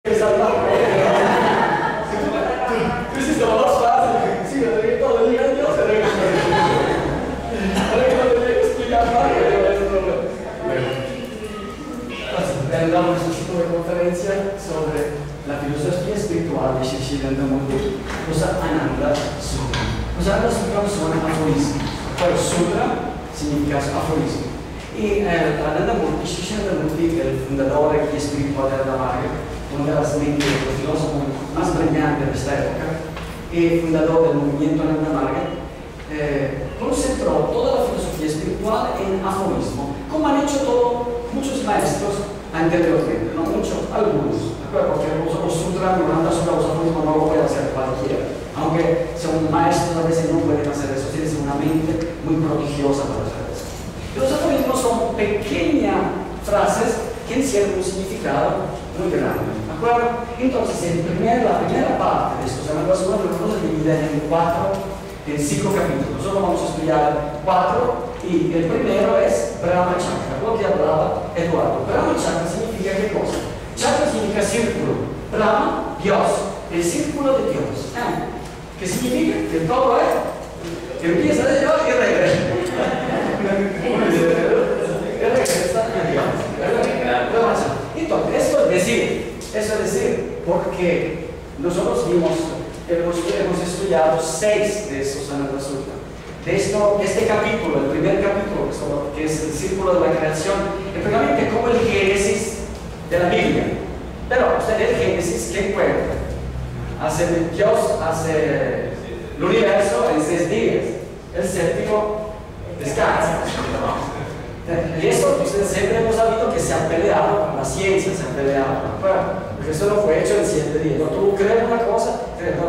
Tú hiciste lo más fácil, sí, lo tenía todo el día, Dios, ahora que lo tenía que explicar más, damos un tipo de conferencia sobre la filosofía espiritual de Shishidantamurti, cosa Ananda Sutra. Los Ananda Sutra son aforismos, pero Sutra significa aforismo. Y Anandamurti, Shishidantamurti, el fundador y espiritual de la Marga, una de las mentes, el filósofo más brillante de esta época, y fundador del movimiento Ananda Marga, concentró toda la filosofía espiritual en aforismo, como han hecho muchos maestros anteriormente, no muchos, algunos, porque los sutras, Ananda Sutra, los aforismos no lo puede hacer cualquiera, aunque son maestros a veces no pueden hacer eso, tienen una mente muy prodigiosa para hacer eso. Y los aforismos son pequeñas frases que encierran un significado muy grande. ¿De acuerdo? Entonces, la primera parte de estos Ananda Sutra se divide en 5 capítulos. Solo vamos a estudiar 4 y el primero es Brahma Chakra, lo que hablaba Eduardo. Brahma Chakra significa ¿qué cosa? Chakra significa círculo. Brahma, Dios, el círculo de Dios. ¿Qué significa? Que todo es, que empieza de Dios y regresa. Entonces, eso es decir, porque nosotros hemos estudiado 6 de esos Ananda Sutra. De este capítulo, el primer capítulo, que es el círculo de la creación, es prácticamente como el Génesis de la Biblia. Pero el Génesis, ¿qué cuenta? Dios hace el universo en 6 días. El séptimo descansa. Y eso siempre hemos sabido que se han peleado con la ciencia, se han peleado. Porque eso no fue hecho en 7 días. No, tú crees una cosa,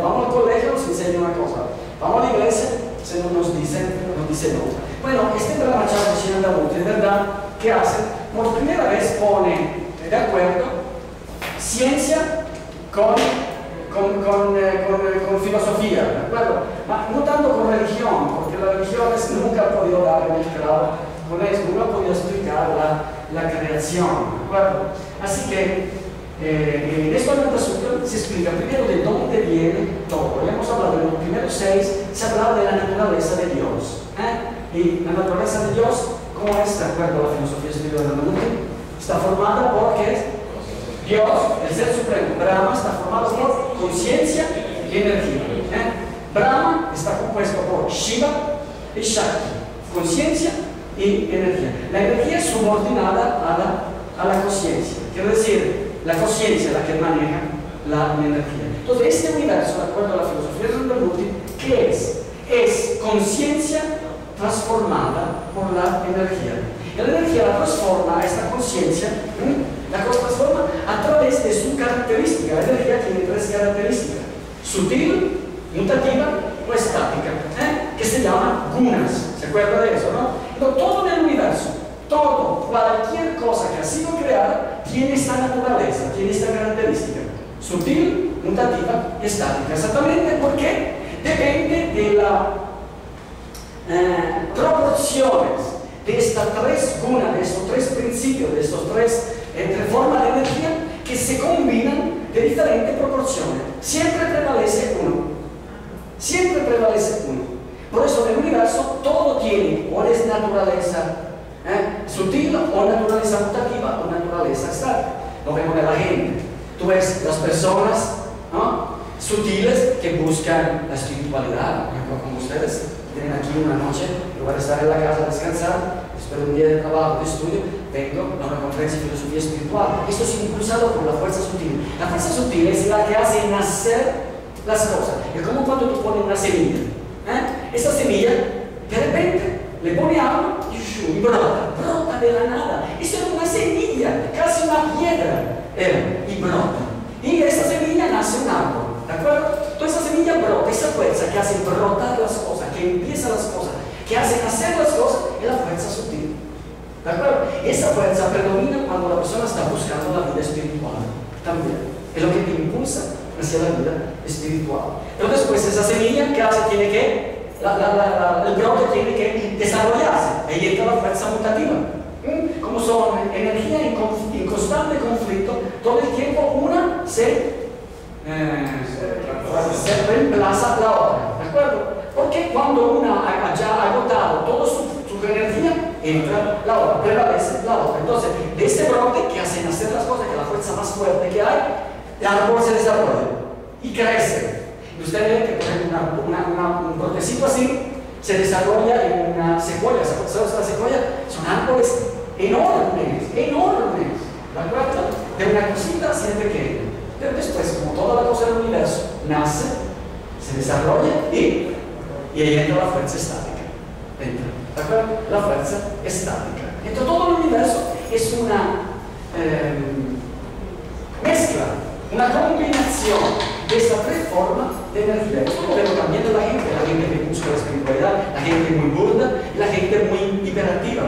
vamos al colegio, nos enseña una cosa. Vamos a la iglesia, se nos dice otra. Bueno, este Brahma Chakra Shishidantamurti, de verdad, ¿qué hace? Por primera vez pone de acuerdo ciencia con filosofía, ¿de acuerdo? No tanto con religión, porque la religión nunca ha podido dar el clavo con eso, nunca ha podido explicar la creación, ¿de acuerdo? Así que en esto Ananda Sutra se explica primero de dónde viene todo. Ya hemos hablado en los primeros 6, se hablaba de la naturaleza de Dios. Y la naturaleza de Dios, ¿cómo es? De acuerdo a la filosofía espiritual de Anandamurti, está formada por ¿qué es? Dios, el ser supremo. Brahma está formado por conciencia y energía. Brahma está compuesto por Shiva y Shakti, conciencia y energía. La energía es subordinada a la conciencia, quiero decir, la conciencia es la que maneja la energía. Entonces, este universo, de acuerdo a la filosofía de Anandamurti, ¿qué es? Es conciencia transformada por la energía. Y la energía la transforma, esta conciencia, la transforma a través de su característica. La energía tiene 3 características: sutil, mutativa o estática, que se llaman gunas. ¿Se acuerda de eso, no? Entonces, todo en el universo, cualquier cosa que ha sido creada, tiene esta naturaleza, tiene esta característica: sutil, mutativa y estática. Exactamente porque depende de las proporciones de estas 3 gunas, de estos 3 principios, de estos 3 formas de energía que se combinan de diferentes proporciones. Siempre prevalece uno. Siempre prevalece uno. Por eso en el universo todo tiene o es naturaleza sutil o naturaleza mutativa o naturaleza estática. Lo vemos de la gente. Tú ves las personas, ¿no?, sutiles que buscan la espiritualidad. Por ejemplo, como ustedes tienen aquí una noche, en lugar de estar en la casa a descansar, después de un día de trabajo, de estudio, vengo a una conferencia de filosofía espiritual. Esto es impulsado por la fuerza sutil. La fuerza sutil es la que hace nacer las cosas. Es como cuando tú pones una semilla. Esa semilla, de repente, le pone agua y brota de la nada. Eso era una semilla, casi una piedra, y brota. Y esa semilla nace un árbol. ¿De acuerdo? Toda esa semilla brota, esa fuerza que hace brotar las cosas, que empieza las cosas, que hace nacer las cosas, es la fuerza sutil. ¿De acuerdo? Esa fuerza predomina cuando la persona está buscando la vida espiritual. También es lo que te impulsa hacia la vida espiritual. Pero después esa semilla que hace tiene que, el brote tiene que desarrollarse. Ahí entra la fuerza mutativa. Como son energía en constante conflicto, todo el tiempo una se reemplaza la otra, ¿de acuerdo? Porque cuando una ha ya agotado toda su energía, entra la otra, prevalece la otra. Entonces, de este brote que hacen hacer las cosas, que la fuerza más fuerte que hay, el árbol se desarrolla y crece. Y usted ve que, por ejemplo, un brotecito así se desarrolla en una secuoya. ¿Sabes la secuoya? Son árboles enormes, enormes, ¿de acuerdo? De una cosita siempre pequeña. Pero después, como toda la cosa del universo, nace, se desarrolla y ahí entra la fuerza estática. Entra, ¿de acuerdo? La fuerza estática. Entonces todo el universo es una mezcla, una combinación de estas tres formas de energía. Esto lo vemos también de la gente que busca la espiritualidad, la gente muy burda y la gente muy hiperactiva.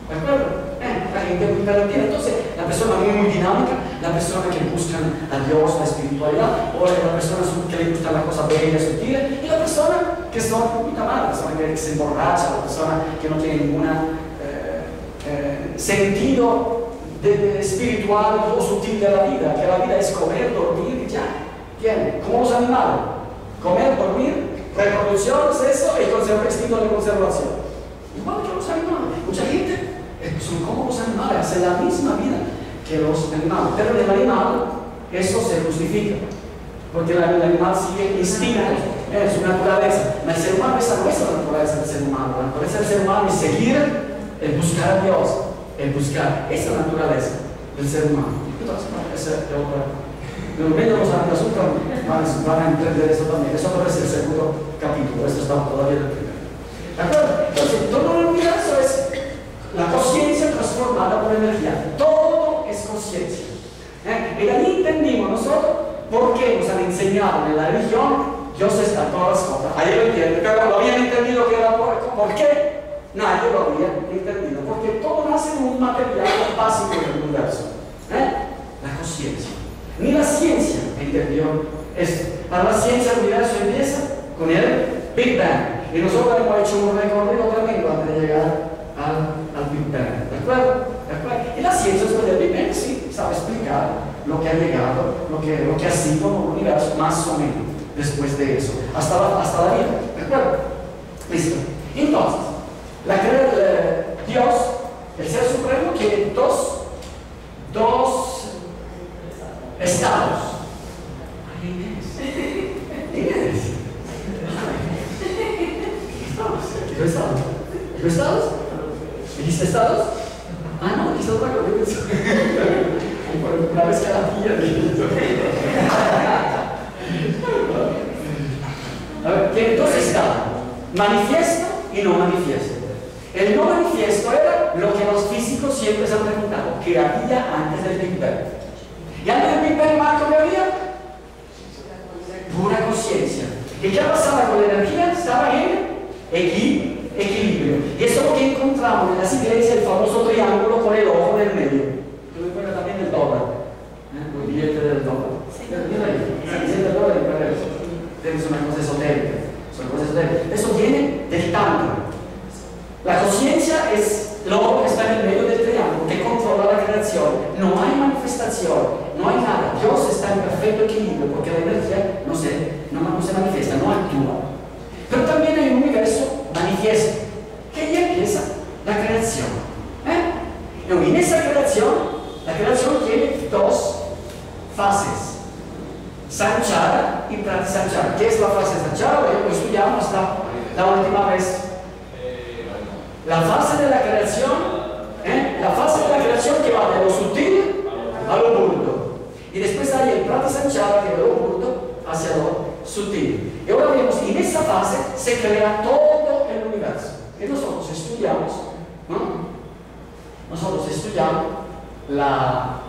¿De acuerdo? La gente muy hiperactiva. Entonces, la persona muy dinámica, la persona que busca a Dios, la espiritualidad, o la persona que le gusta la cosa bella, sutil, y la persona que son muy mala, la persona que se emborracha, la persona que no tiene ningún sentido espiritual o sutil de la vida, que la vida es comer, dormir y ya. Bien, como los animales, comer, dormir, reproducción, sexo y instinto de conservación. Igual que los animales, mucha gente son como los animales, hacen la misma vida que los animales, pero en el animal eso se justifica, porque el animal sigue instinto, es su naturaleza. Pero el ser humano, esa no es la naturaleza del ser humano. La naturaleza del ser humano es seguir, el buscar a Dios, el buscar, esa es la naturaleza del ser humano. Entonces, esa es otra. Los medios van a entender eso también. Eso no es el segundo capítulo, esto está todavía en el primero. ¿De acuerdo? Entonces, todo el universo es la conciencia transformada por energía. Todo es conciencia. Y de ahí entendimos nosotros por qué nos han enseñado en la religión Dios está en todas las cosas. Ahí lo entienden, pero lo habían entendido que era por qué. Nadie lo había entendido, porque todo nace en un material básico del universo. La conciencia. Ni la ciencia entendió esto. Para la ciencia el universo empieza con el Big Bang. Y nosotros hemos hecho un recorrido tremendo antes de llegar al Big Bang. ¿De acuerdo? Y la ciencia después del Big Bang sí sabe explicar lo que ha llegado, lo que ha sido el universo más o menos después de eso, hasta la vida. ¿De acuerdo? Listo. Entonces, Dios, el Ser Supremo, tiene dos estados. ¿Qué estados? ¿Dijiste estados? Ah, no, dijiste otra cosa. Una vez cada día. A ver, tiene dos estados: manifiesto y no manifiesto. El no manifiesto era lo que los físicos siempre se han preguntado: ¿qué había antes del Big Bang? Y antes del Big Bang, Marco, ¿qué había? Pura conciencia. ¿Y qué pasaba con la energía? Estaba en equilibrio. Y eso es lo que encontramos en las iglesias, el famoso triángulo con el ojo en el medio. Yo me acuerdo también del dólar, el billete del dólar. Mira ahí, el dólar es una cosa esotérica. Eso viene del Tantra. La conciencia es lo ojo que está en el medio del triángulo, que controla la creación. No hay manifestación, no hay nada. Dios está en perfecto equilibrio porque la energía no se manifiesta, no actúa. Pero también hay un universo manifiesto, que ahí empieza la creación. Y en esa creación, la creación tiene dos fases: Sanchara y Pratisanchara. ¿Qué es la fase Sanchara? Lo estudiamos hasta la última vez. La fase de la creación, que va de lo sutil a lo burdo. Y después hay el Pratisanchara, que va de lo burdo hacia lo sutil. Y ahora vemos que en esa fase se crea todo el universo. Y nosotros estudiamos, la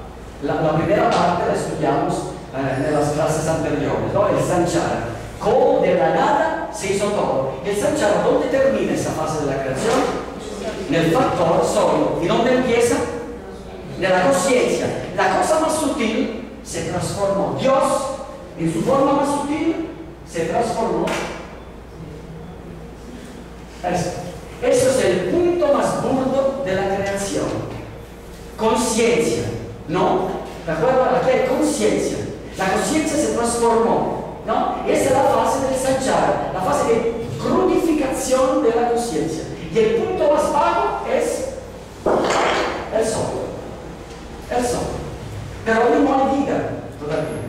primera parte la estudiamos en las clases anteriores, ¿no? El Sanchara. Cómo de la nada se hizo todo. El Sanchara, ¿dónde termina esa fase de la creación? En el factor sólido. ¿Y dónde empieza? En la conciencia. La cosa más sutil se transformó. Dios, en su forma más sutil, se transformó. Eso es el punto más burdo de la creación. Conciencia, ¿no? ¿De acuerdo? Aquí hay conciencia. La conciencia se transformó, ¿no? Esa es la fase del sanchara, la fase de crudificación de la conciencia. Y el punto más bajo es el sol. El sol. Pero ahí no hay vida todavía.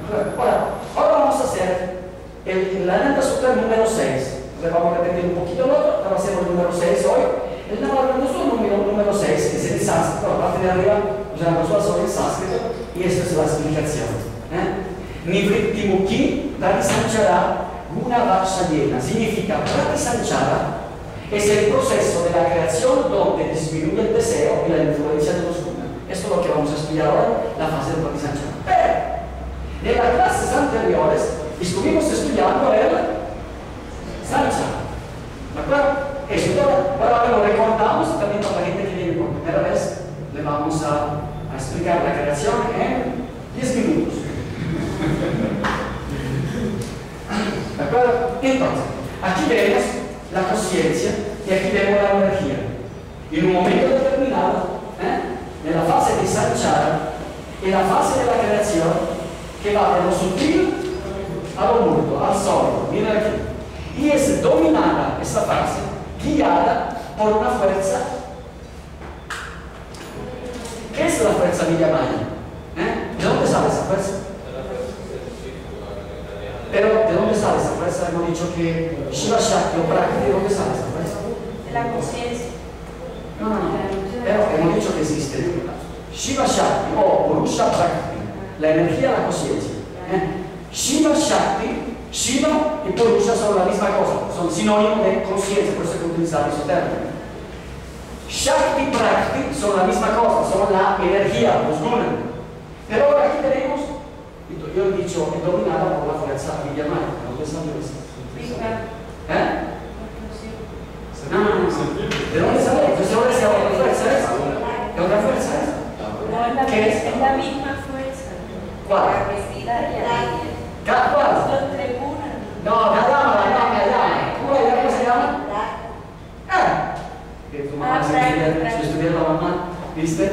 Ahora vamos a hacer el Ananda Sutra número 6. Vamos a repetir un poquito el otro, pero hacemos el número 6 hoy. El Ananda Sutra número 6 es en sánscrito, la parte de arriba, usando solo en sánscrito, y esta es la explicación. Nivritti Mukhi Pratisanchara Guna Vakshayena. Significa Pratisanchara es el proceso de la creación donde disminuye el deseo y la influencia de los gunas. Esto es lo que vamos a estudiar ahora, la fase del Pratisanchara. Pero, en las clases anteriores, estuvimos estudiando el Sanchara. ¿De acuerdo? Esto ahora lo recordamos también para la gente que viene por primera vez. Le vamos a explicar la creación en 10 minutos. ¿De acuerdo? Entonces, aquí vemos la conciencia y aquí vemos la energía. Y en un momento determinado, en la fase de Sanchara, en la fase de la creación, que va de lo sutil a lo muerto, al sólido, mira aquí. Y es dominada esta fase, guiada por una fuerza. ¿Qué es la fuerza Vijamaya? ¿De dónde sale esa fuerza? Pero, ¿de dónde sale esa fuerza? Hemos dicho que Shiva Shakti o Prakriti, ¿de dónde sale esa fuerza? De la conciencia. No. Pero hemos dicho que existe Shiva Shakti o Purusha Prakriti, la energía de la conciencia. Shiva Shakti, Shiva y Purusha son la misma cosa, son sinónimos de conciencia, por eso hay que utilizar ese término. Shakti y Prakriti son la misma cosa, son la energía, los gunas. Pero ahora aquí tenemos, yo he dicho, es dominada por la fuerza Vijamaya. ¿Dónde sale eso? No. ¿De dónde sale? Entonces ahora se otra fuerza es. ¿Qué otra fuerza es? No, ¿Qué es? es la misma fuerza. ¿Cuál? La vestida y ¿Cuál? los tribunas. No, ¿Cómo se llama? Que tu mamá se estudió la mamá, ¿viste?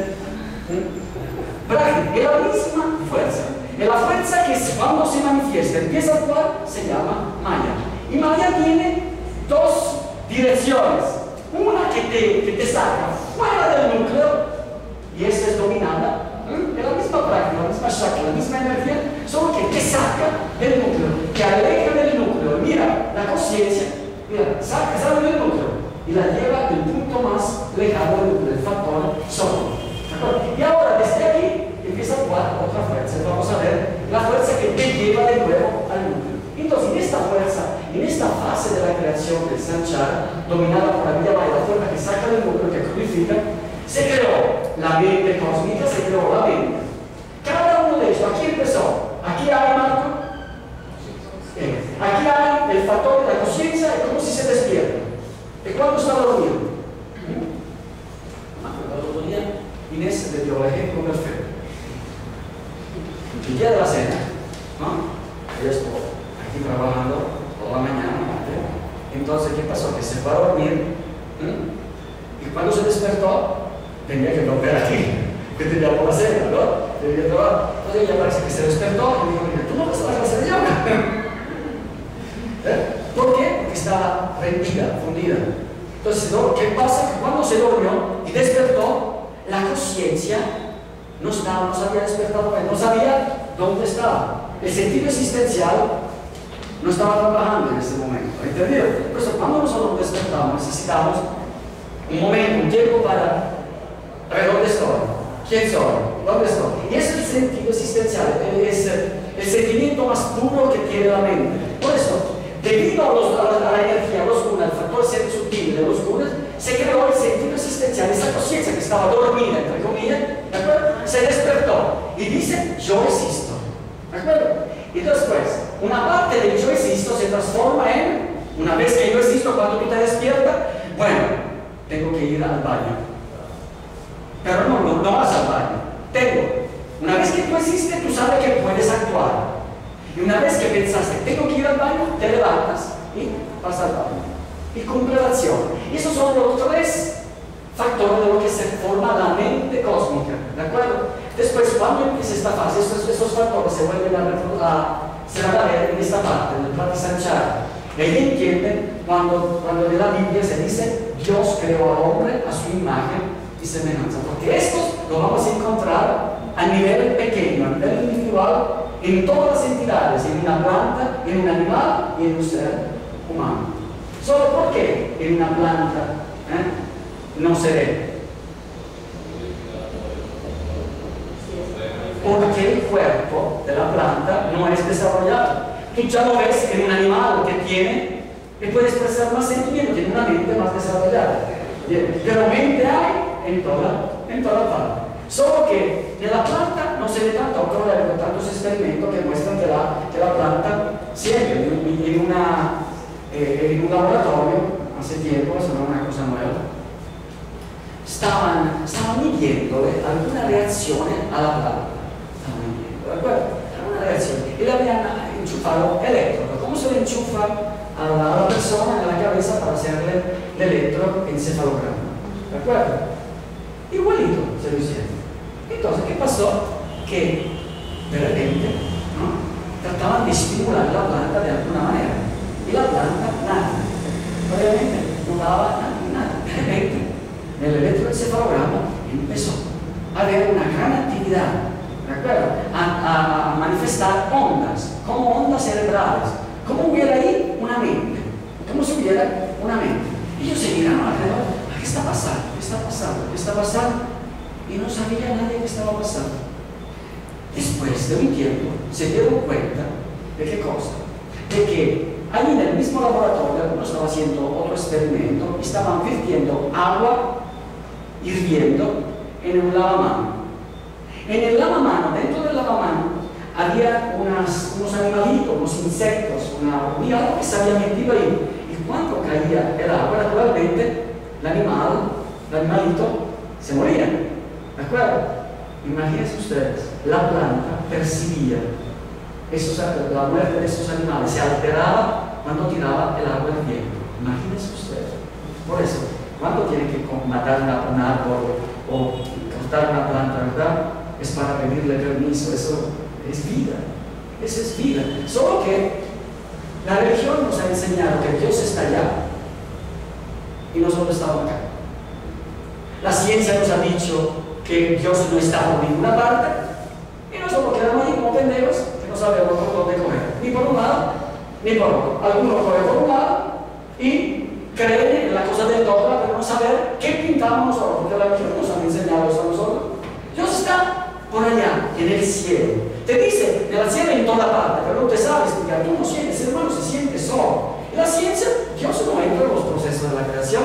Prakriti es la misma fuerza. Es la fuerza que cuando se manifiesta, empieza a actuar, se llama Maya. Y Maya tiene dos direcciones. Una que te saca fuera del núcleo, y esta es dominada. Es la misma práctica, la misma Shakti, la misma energía, solo que te saca del núcleo, te aleja del núcleo. Mira, la conciencia, sale del núcleo y la lleva del punto más lejano del núcleo, el factor solo. Y ahora, desde aquí, empieza a actuar otra fuerza. Vamos a ver la fuerza que te lleva de nuevo al núcleo. Entonces, en esta fuerza, en esta fase de la creación del Sanchara, dominada por la Vijamaya, la fuerza que saca del núcleo, que crudifica, se creó la mente cósmica, se creó la mente. Cada uno de ellos, aquí empezó. Aquí hay Marco. Aquí hay el factor de la conciencia y cómo si se despierta. ¿Y cuándo está dormido? El otro día, Inés le dio el ejemplo perfecto. El día de la cena, ¿no? Ella estuvo aquí trabajando toda la mañana. Entonces, ¿qué pasó? Que se fue a dormir. Y cuando se despertó, tenía que volver aquí, que tenía por la cena, ¿no? Entonces ella parece que se despertó y dijo, mira, tú no vas a la clase de yoga. ¿Por qué? Porque estaba rendida, fundida. Entonces, ¿qué pasa? Que cuando se durmió y despertó, la conciencia no se había despertado, no sabía dónde estaba. El sentido existencial no estaba trabajando en ese momento, ¿entendido? Por eso, cuando nosotros despertamos, necesitamos un momento, un tiempo para ver dónde estoy, quién soy, dónde estoy. Y ese es el sentido existencial, es el sentimiento más puro que tiene la mente. Por eso, debido a la energía, a los gunas, al factor sutil de los gunas, se creó el sentido existencial, esa conciencia que estaba dormida, entre comillas, ¿de acuerdo? Se despertó y dice, yo existo, ¿de acuerdo? Y después, una parte del yo existo se transforma en, una vez que yo existo, cuando tú te despiertas, bueno, tengo que ir al baño. Pero no vas al baño. Una vez que tú existes, tú sabes que puedes actuar. Y una vez que pensaste, tengo que ir al baño, te levantas y vas al baño. Y cumple la acción. Y esos son los tres factores de lo que se forma la mente cósmica. ¿De acuerdo? Después, cuando empieza esta fase, estos factores se vuelven se van a ver en esta parte, en el plan de Sanchar. Y ahí entienden cuando en la Biblia se dice Dios creó al hombre a su imagen y semejanza. Porque estos lo vamos a encontrar a nivel pequeño, a nivel individual, en todas las entidades, en una planta, en un animal y en un ser humano. ¿Solo por qué en una planta no se ve? Porque el cuerpo de la planta no es desarrollado. Tú ya lo ves en un animal que puede expresar más sentimiento, tiene una mente más desarrollada. Pero mente hay en toda parte. Solo que en la planta no se ve tanto problema, tantos experimentos que muestran que la planta siempre en un laboratorio, hace tiempo, eso no es una cosa nueva, estaban midiéndole alguna reacción a la planta. ¿De acuerdo? Una reacción. Y le habían enchufado electrodo. ¿Cómo se le enchufa a la persona en la cabeza para hacerle el electroencefalograma? ¿De acuerdo? Igualito se lo hicieron. Entonces, ¿qué pasó? Que de repente trataban de estimular la planta de alguna manera. Y la planta, nada. Obviamente, no daba nada. De repente, en el electroencefalograma empezó a haber una gran actividad. ¿De acuerdo? A manifestar ondas, como ondas cerebrales, como hubiera ahí una mente, como si hubiera una mente. Y ellos se miraron alrededor, ¿qué está pasando? ¿Qué está pasando? ¿Qué está pasando? Y no sabía nadie qué estaba pasando. Después de un tiempo, se dieron cuenta de qué cosa, de que ahí en el mismo laboratorio, uno estaba haciendo otro experimento, y estaban virtiendo agua hirviendo en un lavamanos. En el lavamano, dentro del lavamano, había unos animalitos, unos insectos, algo que se había metido ahí. Y cuando caía el agua, naturalmente, el animalito se moría. ¿De acuerdo? Imagínense ustedes, la planta percibía la muerte de esos animales, se alteraba cuando tiraba el agua al viento. Imagínense ustedes. Por eso, cuando tienen que matar un árbol o cortar una planta, ¿verdad? Es para pedirle permiso, eso es vida, eso es vida. Solo que la religión nos ha enseñado que Dios está allá y nosotros estamos acá. La ciencia nos ha dicho que Dios no está por ninguna parte y nosotros quedamos ahí como pendejos que no sabemos por dónde coger, ni por un lado ni por otro. Algunos cogen por un lado y creen en la cosa del todo, pero no saber qué pintamos nosotros, porque la religión nos ha enseñado eso a nosotros. Dios está por allá, en el cielo. Te dice, en el cielo en toda parte, pero no te sabes explicar. Tú no sientes, el hermano se siente solo. En la ciencia, Dios no entra en los procesos de la creación.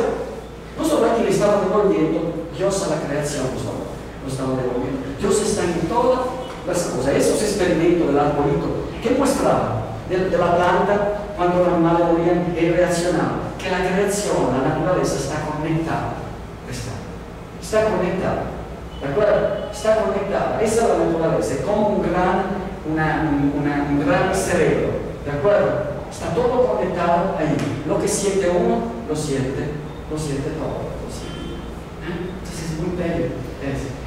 Nosotros aquí le estamos devolviendo Dios a la creación, nosotros lo estamos devolviendo. Dios está en todas las cosas. Esos experimentos del arbolito, ¿qué muestraba? De la planta, cuando los animales morían, él reaccionaba. Que la creación, la naturaleza está conectada. Está conectada. ¿De acuerdo? Está conectada. Esa es la naturaleza, como un gran cerebro. ¿De acuerdo? Está todo conectado ahí. Lo que siente uno, lo siente todo. Entonces es muy bello.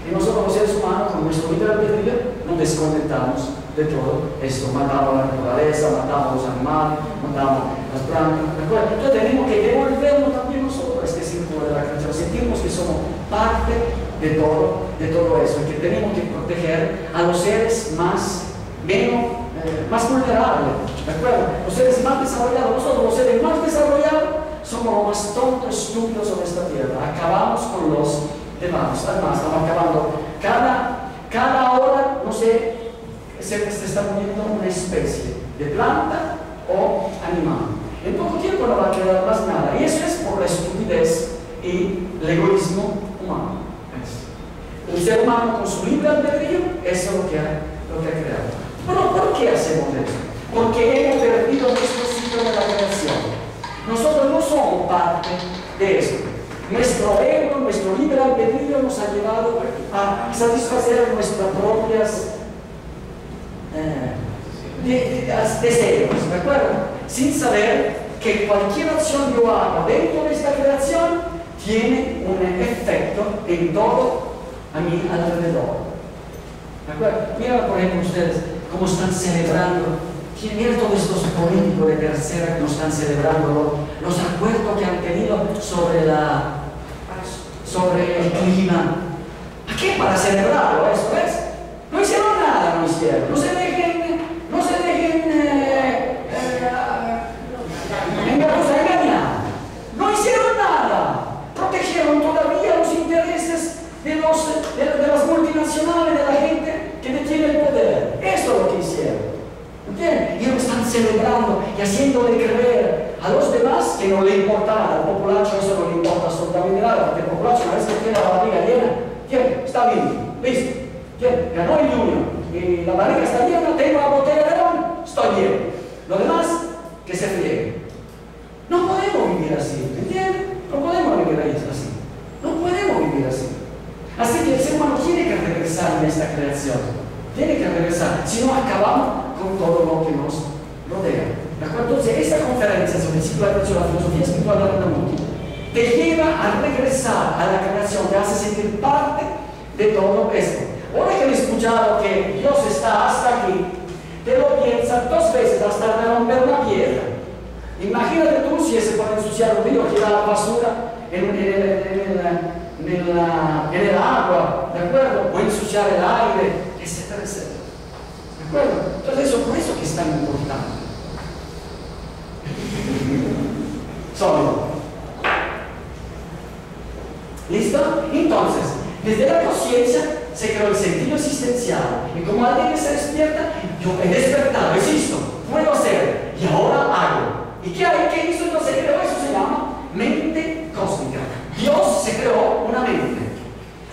Y nosotros los seres humanos, con nuestro libre albedrío, nos desconectamos de todo esto. Matamos la naturaleza, matamos los animales, matamos las plantas. ¿De acuerdo? Entonces tenemos que devolvernos también nosotros a este círculo de la creación. Sentimos que somos parte de todo eso, que tenemos que proteger a los seres más vulnerables, ¿de acuerdo? Los seres más desarrollados, nosotros los seres más desarrollados somos los más tontos, estúpidos sobre esta tierra. Acabamos con los demás, además estamos acabando. Cada hora, no sé, se está muriendo una especie de planta o animal. En poco tiempo no va a quedar más nada, y eso es por la estupidez y el egoísmo humano. El ser humano con su libre albedrío, eso es lo que ha creado. Pero ¿por qué hacemos eso? Porque hemos perdido nuestro ciclo de la creación. Nosotros no somos parte de eso. Nuestro ego, nuestro libre albedrío nos ha llevado a satisfacer nuestras propias deseos, ¿de acuerdo? Sin saber que cualquier acción que yo haga dentro de esta creación tiene un efecto en todo a mi alrededor. ¿De acuerdo? Mira, por ejemplo, ustedes cómo están celebrando. Miren todos estos políticos de tercera que nos están celebrando los acuerdos que han tenido sobre el clima. ¿A qué? Para celebrarlo, eso es. No hicieron nada, no hicieron. No se dejen engañar. No hicieron nada. Protegieron todavía los intereses de las multinacionales, de la gente que detiene el poder. Eso es lo que hicieron. ¿Entienden? Y lo están celebrando y haciéndole creer a los demás que no le importa nada. Al populacho eso no le importa absolutamente nada, porque el populacho una vez que tiene la barriga llena, ¿quién? Está bien, listo. ¿Quién? Ganó el Junior y la barriga está llena, tengo la botella de ron, estoy bien. Lo demás, que se friegue. No podemos vivir así, ¿entienden? No podemos vivir así. No podemos vivir así. Así que el ser humano tiene que regresar en esta creación. Tiene que regresar, si no acabamos con todo lo que nos rodea. ¿De acuerdo? Entonces, esta conferencia sobre el ciclo de la filosofía espiritual de Randamuti te lleva a regresar a la creación, te hace sentir parte de todo esto. Ahora que he escuchado que Dios está hasta aquí, te lo piensas 2 veces hasta de romper una piedra. Imagínate tú si se puede ensuciar un río, tirar la basura en el agua, ¿de acuerdo? O ensuciar el aire, etcétera, etcétera. ¿De acuerdo? Entonces eso, por eso que es tan importante. Solo. ¿Listo? Entonces, desde la conciencia se creó el sentido existencial. Y como alguien que se despierta, yo he despertado, existo, puedo hacer, y ahora hago. ¿Y qué hay? ¿Qué hizo? Entonces se creó, eso se llama mente cósmica. Dios se creó una mente.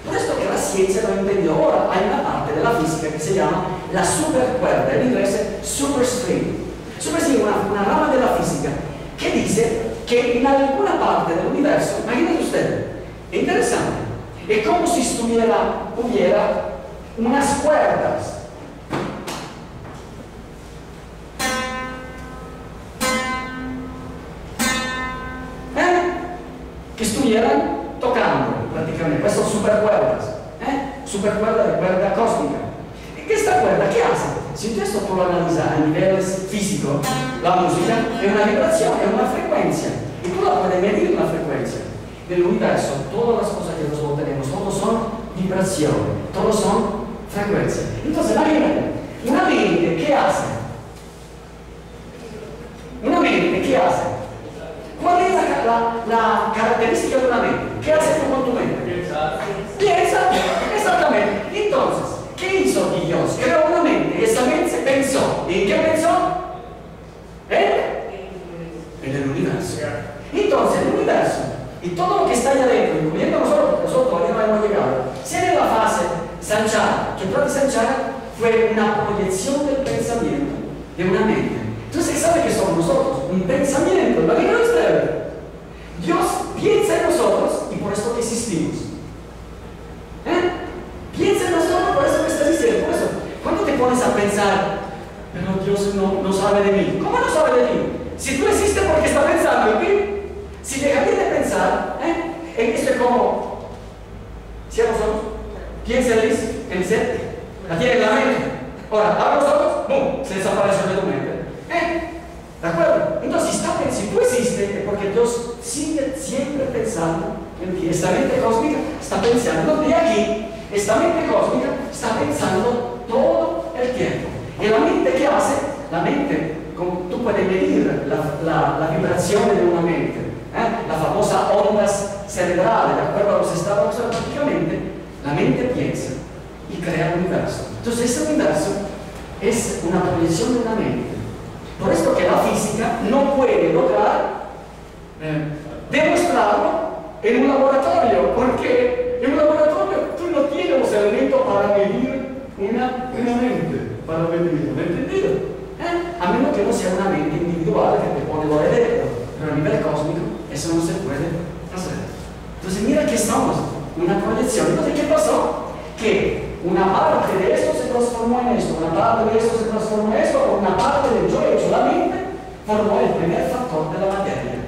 Por esto que la ciencia lo ha entendido. Ahora hay una parte de la física que se llama la supercuerda, en inglés superstring. Superstring es una rama de la física que dice que en alguna parte del universo, imagínense ustedes, es interesante, es como si hubiera unas cuerdas. Que estuvieran tocando prácticamente, pues son supercuerdas, supercuerda de cuerda cósmica. ¿Y esta cuerda qué hace? Si usted esto lo analiza a niveles físicos, la música es una vibración, es una frecuencia, y tú la puedes medir la frecuencia del universo. Todas las cosas que nosotros tenemos, todos son vibración, todos son frecuencia. Entonces imagínate, una mente, ¿qué hace? Una mente, ¿qué hace? ¿Cuál es la característica de una mente? ¿Qué hace tú con tu mente? Piensa, exactamente. Entonces, ¿qué hizo Dios? Creó una mente, esa mente se pensó. ¿Y en qué pensó? En el universo. Entonces, el universo y todo lo que está allá adentro, incluyendo nosotros, porque nosotros todavía no hemos llegado, si en la fase Sanchara, que toda Sanchara fue una proyección del pensamiento de una mente. Entonces, ¿sabe qué somos nosotros? Un pensamiento. Imagínate usted. Dios piensa en nosotros y por eso que existimos. Piensa en nosotros, por eso que estás diciendo. Por eso, cuando te pones a pensar, pero Dios no sabe de mí. ¿Cómo no sabe de mí? Si tú existes porque está pensando en ti. Si dejarías de pensar, en esto es como, cierra los ojos, piensa Liz, en ser, la tiene en la mente. Ahora, abre los ojos, ¡bum! Se desapareció de tu mente. ¿De acuerdo? Entonces, si tú existes, es porque Dios sigue siempre pensando en ti. Esta mente cósmica está pensando. De aquí, esta mente cósmica está pensando todo el tiempo. ¿Y la mente qué hace? La mente, como tú puedes medir la vibración de una mente, la famosa ondas cerebrales, de acuerdo a los estados, prácticamente, la mente piensa y crea el universo. Entonces, ese universo es una proyección de una mente. Por esto que la física no puede lograr demostrarlo en un laboratorio, porque en un laboratorio tú no tienes los elementos para medir una mente, para medirlo, ¿me he entendido? A menos que no sea una mente individual que te pone lo electro, pero a nivel cósmico eso no se puede hacer. Entonces mira que estamos, una proyección. Entonces, ¿qué pasó? Que una parte de esto se transformó en esto, una parte de esto se transformó en esto, una parte de yo hecho la mente formó el primer factor de la materia.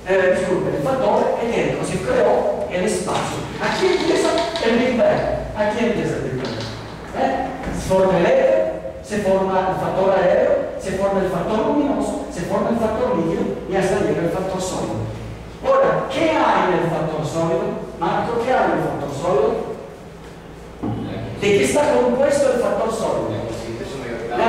Disculpe, el factor etérico se creó el espacio. Aquí empieza el Big Bang. Aquí empieza el tripleto. Se forma el éter, se forma el factor aéreo, se forma el factor luminoso, se forma el factor líquido y hasta llega el factor sólido. Ahora, ¿qué hay en el factor sólido? Marco, ¿qué hay en el factor sólido? ¿De qué está compuesto el factor sólido? No.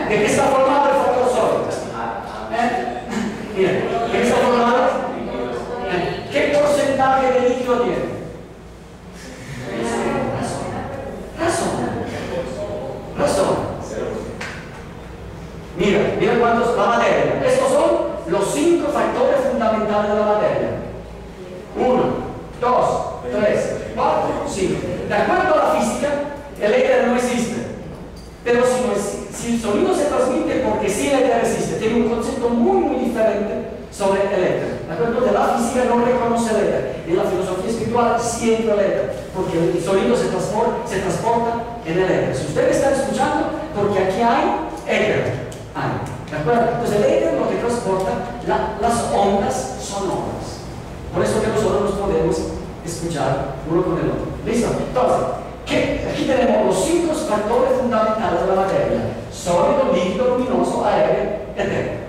¿De qué está formado el factor sólido? Mira, ¿de qué está formado? ¿Qué porcentaje de líquido tiene? Razón. Mira cuántos, la materia. Estos son los 5 factores fundamentales de la materia. 1, 2, 3, 4, 5. De acuerdo a la física, el éter no existe. Pero si el sonido se transmite porque sí el éter existe, tiene un concepto muy diferente sobre el éter. De acuerdo, de la física no reconoce el éter. En la filosofía espiritual siempre el éter, porque el sonido se transporta en el éter. Si ustedes están escuchando, porque aquí hay éter. ¿De acuerdo? Entonces el éter lo que transporta las ondas sonoras. Por eso que nosotros nos podemos escuchar uno con el otro. ¿Listo? Entonces, aquí tenemos los 5 factores fundamentales de la materia: sólido, líquido, luminoso, aéreo, etéreo.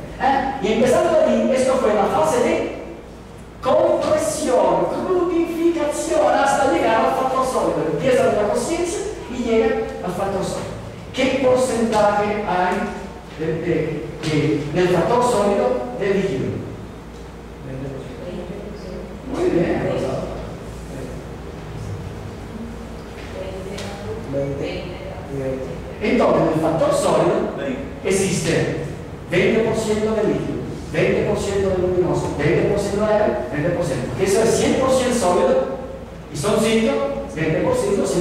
Y empezando allí, esto fue la fase de compresión, crudificación, hasta llegar al factor sólido. Empieza de la conciencia y llega al factor sólido. ¿Qué porcentaje hay del factor sólido del líquido? Muy bien. Entonces, en el factor sólido existe 20% de líquido, 20% de luminoso, 20% de aire, 20%. Eso es 100% sólido y son 5, 20%, 100%.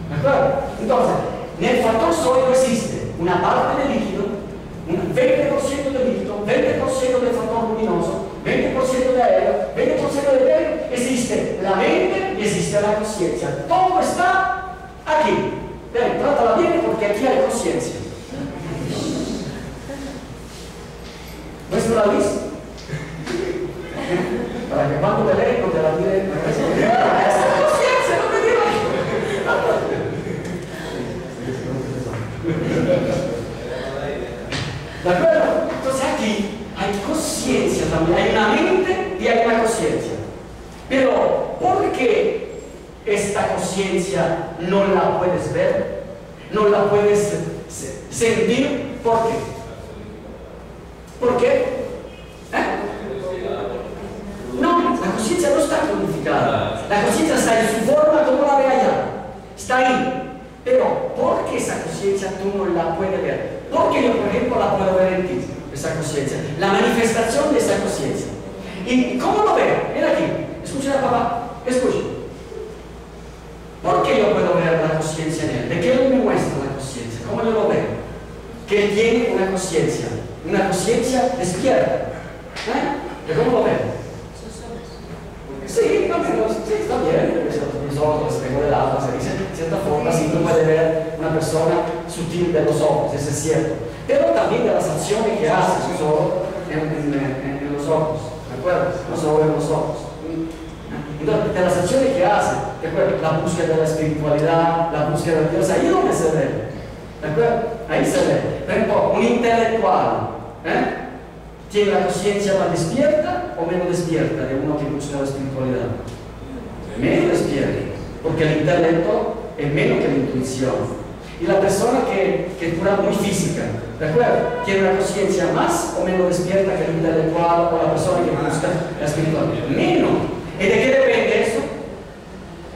¿De acuerdo? Entonces, en el factor sólido existe una parte de líquido, un 20% de líquido, 20% de factor luminoso, 20% de aéreo, 20% de aéreo. Existe la mente y existe la conciencia. Todo está aquí. Pero trátala bien porque aquí hay conciencia. ¿Muestro la lista? Para que cuando te leen no te la tiren. ¡Esa conciencia! ¡No me digas! ¿De acuerdo? Entonces aquí hay conciencia también. Hay una mente y hay una conciencia. Pero, ¿por qué esta conciencia no la puedes ver? ¿No la puedes sentir? ¿Por qué? ¿Por qué? No, la conciencia no está codificada. La conciencia está en su forma como la ve allá. Está ahí. Pero, ¿por qué esa conciencia tú no la puedes ver? Porque yo, por ejemplo, la puedo ver en ti, esa conciencia. La manifestación de esa conciencia. ¿Y cómo lo veo? Mira aquí. Escucha, papá. Escucha. ¿Por qué yo puedo ver la conciencia en él? ¿De qué me muestra la conciencia? ¿Cómo yo lo veo? Que él tiene una conciencia despierta. ¿De cómo lo veo? Sí, sí, está bien. Los ojos, espejo del alma, se dice de cierta forma, sí, uno puede ver una persona sutil de los ojos, eso es cierto. Pero también de las acciones que hace sus ojos en los ojos, ¿de acuerdo? No solo en los ojos. Entonces, de las acciones que hace, ¿de acuerdo? La búsqueda de la espiritualidad, la búsqueda de Dios, ahí es donde se ve, ¿de acuerdo? Ahí se ve. Por ejemplo, un intelectual, ¿tiene la conciencia más despierta o menos despierta de uno que busca la espiritualidad? Menos despierta, porque el intelecto es menos que la intuición. Y la persona que es pura muy física, ¿de acuerdo? ¿Tiene una conciencia más o menos despierta que el intelectual o la persona que busca la espiritualidad? Menos. ¿Y de qué depende eso?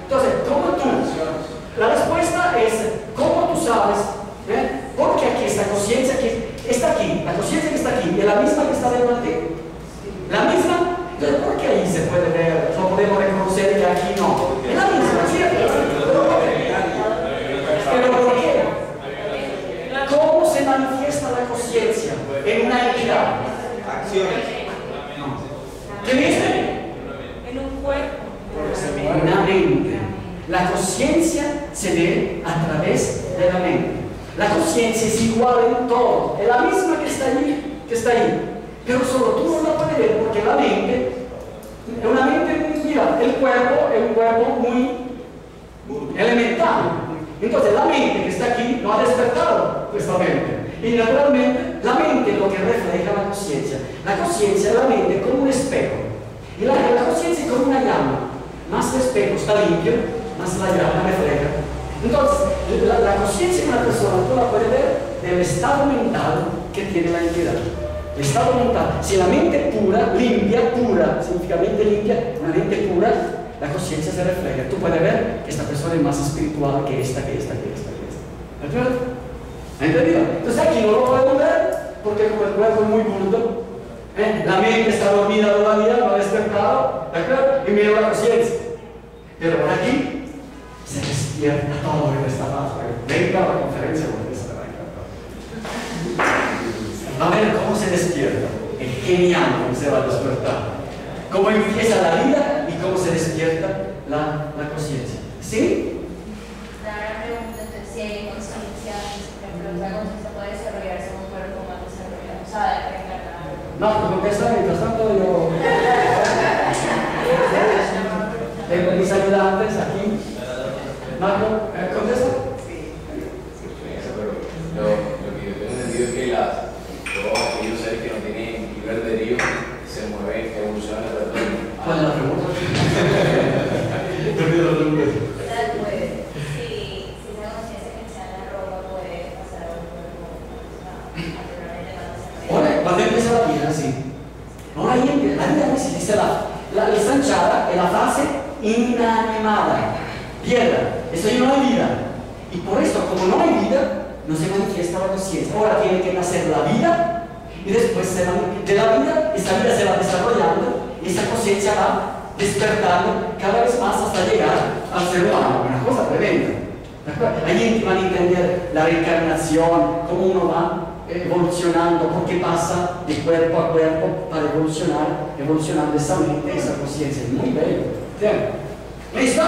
Entonces, ¿cómo tú? La respuesta es, ¿cómo tú sabes? Porque aquí esta conciencia que está aquí, la conciencia que está aquí, es la misma que está dentro de ti. ¿La misma? Entonces, ¿por qué ahí se puede ver? No podemos reconocer que aquí no. Es la misma, ¿cierto? Pero ¿por qué? ¿Cómo se manifiesta la conciencia en una entidad? Acciones. ¿Qué viste? En un cuerpo. Una mente. La conciencia se ve a través de la mente. La conciencia es igual en todo, es la misma que está ahí, Pero solo tú no la puedes ver porque la mente es una mente, mira, el cuerpo es un cuerpo muy elemental. Entonces la mente que está aquí no ha despertado esta mente. Y naturalmente la mente es lo que refleja la conciencia. La conciencia es la mente como un espejo. Y la conciencia es como una llama. Más el espejo está limpio, más la llama refleja. Entonces, la conciencia de una persona tú la puedes ver del estado mental que tiene la entidad. El estado mental. Si la mente pura, limpia, pura, significa mente limpia, una mente pura, la conciencia se refleja. Tú puedes ver que esta persona es más espiritual que esta. ¿De acuerdo? ¿Entendido? Entonces aquí no lo podemos ver porque como el cuerpo es muy burdo, la mente está dormida todavía, no ha despertado, ¿de acuerdo? Y mira la conciencia. Pero por aquí se despierta todo en esta fase. Venga a la conferencia porque se va a encantar. A ver cómo se despierta. Es genial cómo se va a despertar. Cómo empieza la vida y cómo se despierta la conciencia. ¿Sí? La pregunta entonces, si hay conciencia, por ejemplo, la conciencia puede desarrollarse en un cuerpo más desarrollado, o sea, de reencarnar. No, contesta, mientras tanto yo tengo mis ayudantes aquí. Marco, ¿contesta? Sí. Lo que yo tengo entendido es que todos aquellos seres que no tienen libre albedrío se mueven, evolucionan el retorno. ¿Cuál es la pregunta? Si esa conciencia que está en la ropa puede pasar a un cuerpo naturalmente más desarrollado. Ahora, cuando empieza la vida, sí. Ahora ahí empieza, la vida no existe, la sanchara es la fase inanimada, piedra, eso ya no hay vida. Y por esto, como no hay vida, no se manifiesta la conciencia. Ahora tiene que nacer la vida y después de la vida, esta vida se va desarrollando y esa conciencia va despertando cada vez más hasta llegar al ser humano, una cosa tremenda. Ahí van a entender la reencarnación, cómo uno va evolucionando, por qué pasa de cuerpo a cuerpo para evolucionando esa mente, esa conciencia. Es muy bello. ¿Listo?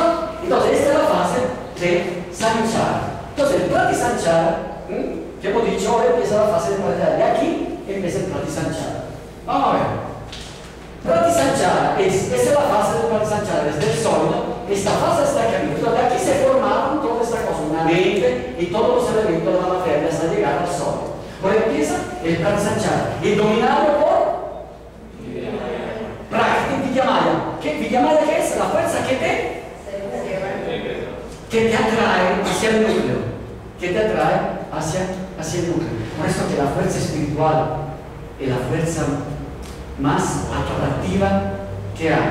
Entonces, esta es la fase de sanchara. Entonces, el pratisanchara, que hemos dicho, ahora empieza la fase de pratisanchara. De aquí empieza el pratisanchara. Vamos a ver. Pratisanchara esa es la fase del pratisanchara, desde el sólido. Esta fase está aquí. Entonces, de aquí se formaron toda esta cosa, una mente y todos los elementos de la materia hasta llegar al sólido. Por ahí empieza el pratisanchara. Y dominado por Prakriti Vidyamaya. ¿Vidyamaya qué es? La fuerza que te atrae hacia el núcleo. Que te atrae hacia el núcleo. Por eso que la fuerza espiritual es la fuerza más atractiva que hay.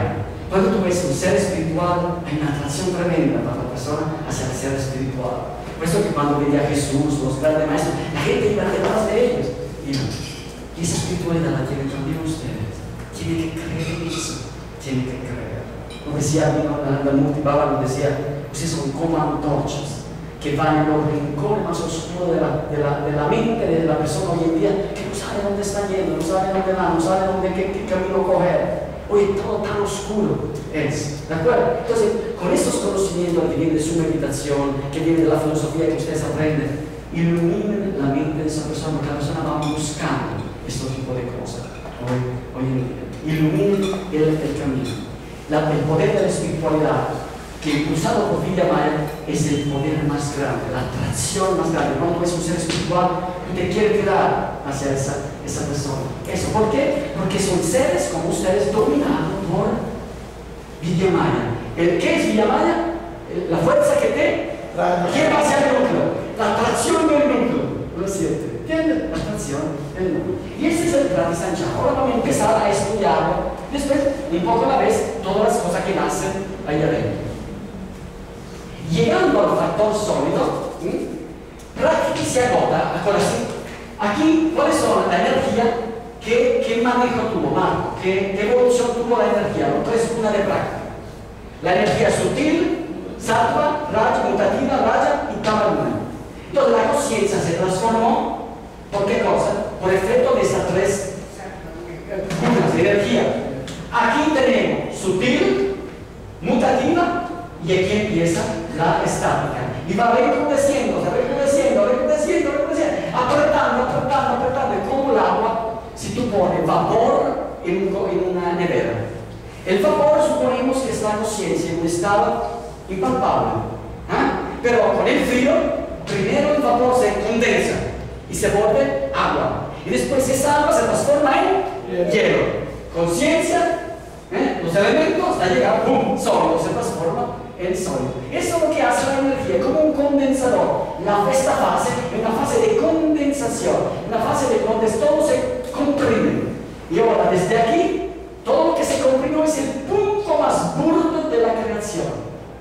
Cuando tú ves un ser espiritual, hay una atracción tremenda para la persona hacia el ser espiritual. Por eso que cuando veía a Jesús, los grandes maestros, la gente iba detrás de ellos. Y esa espiritualidad la tienen también ustedes. Tienen que creer en eso. Tienen que creer. Lo decía Dalmuti Baba, lo decía, ustedes son como antorchas que van en los rincones más oscuros de la mente de la persona hoy en día, que no sabe dónde está yendo, no sabe dónde va, no sabe qué camino coger. Hoy todo tan oscuro es, ¿de acuerdo? Entonces, con estos conocimientos que vienen de su meditación, que vienen de la filosofía que ustedes aprenden, iluminen la mente de esa persona, porque la persona va buscando este tipo de cosas hoy en día. Iluminen el camino. El poder de la espiritualidad, que impulsado por Vidyamaya, es el poder más grande, la atracción más grande. Cuando ves un ser espiritual, te quiere tirar hacia esa persona. ¿Eso por qué? Porque son seres como ustedes dominados por Vidyamaya. ¿Qué es Vidyamaya? La fuerza que te lleva hacia el núcleo, la atracción del núcleo. ¿Lo siente? ¿Entiendes? La atracción del núcleo. Y ese es el pratisanchara. Ahora vamos a empezar a estudiarlo. Después, un poco a la vez, todas las cosas que nacen ahí adentro. Llegando al factor sólido, Prakriti se agota. Aquí, ¿cuáles son la energía que manejo tuvo, Marco? ¿Qué evolución tuvo la energía? Los tres una de Prakriti. La energía sutil, sattva, raja, mutativa, raja y tamaduna. Entonces la conciencia se transformó, ¿por qué cosa? Por efecto de esas tres gunas de energía. Aquí tenemos sutil, mutativa, y aquí empieza la estática. Y va recrudeciendo, apretando, y como el agua si tú pones vapor en una nevera. El vapor suponemos que es la conciencia en un estado impalpable. Pero con el frío, primero el vapor se condensa y se vuelve agua. Y después esa agua se transforma en hielo. Conciencia, los elementos, hasta llegar, ¡pum!, sólido, se transforma en sólido. Eso es lo que hace la energía, como un condensador. Esta fase es una fase de condensación, una fase de donde todo se comprime. Y ahora, desde aquí, todo lo que se comprimió es el punto más burdo de la creación,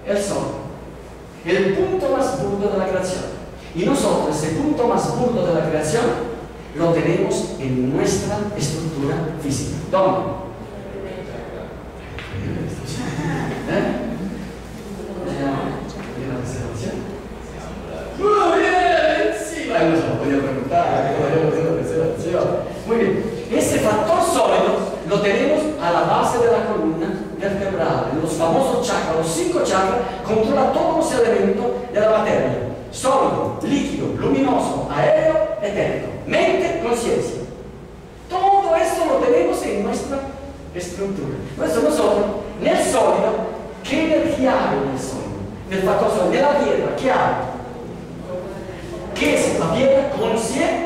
el sol. El punto más burdo de la creación. Y nosotros, ese punto más burdo de la creación, lo tenemos en nuestra estructura física. ¿Dónde? Muy bien, sí, no se lo podía preguntar. Muy bien, este factor sólido lo tenemos a la base de la columna vertebral, en los famosos chakras, los 5 chakras, controla todos los elementos de la materia: sólido, líquido, luminoso, aéreo, etérico, mente, conciencia. Todo esto lo tenemos en nuestra estructura. Por eso nosotros, en el sólido, ¿qué energía hay en el sólido? En el factor sólido, de la piedra, ¿qué hay? ¿Qué es la piedra? Consciente.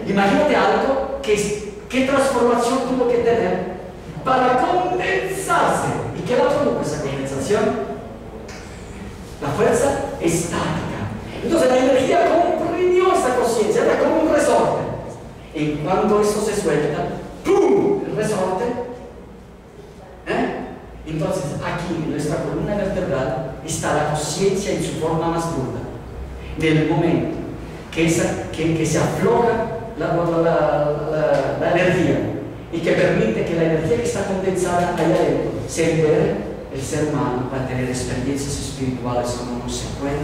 Imagínate algo ¿qué transformación tuvo que tener para condensarse? ¿Y qué la produjo esa condensación? La fuerza estática. Entonces la energía comprimió esa conciencia, era como un resorte. Y cuando eso se suelta, ¡pum!, el resorte. Entonces aquí en nuestra columna vertebral está la conciencia en su forma más burda. En el momento que se afloja la energía y que permite que la energía que está condensada allá adentro se libere, el ser humano va a tener experiencias espirituales como no se puede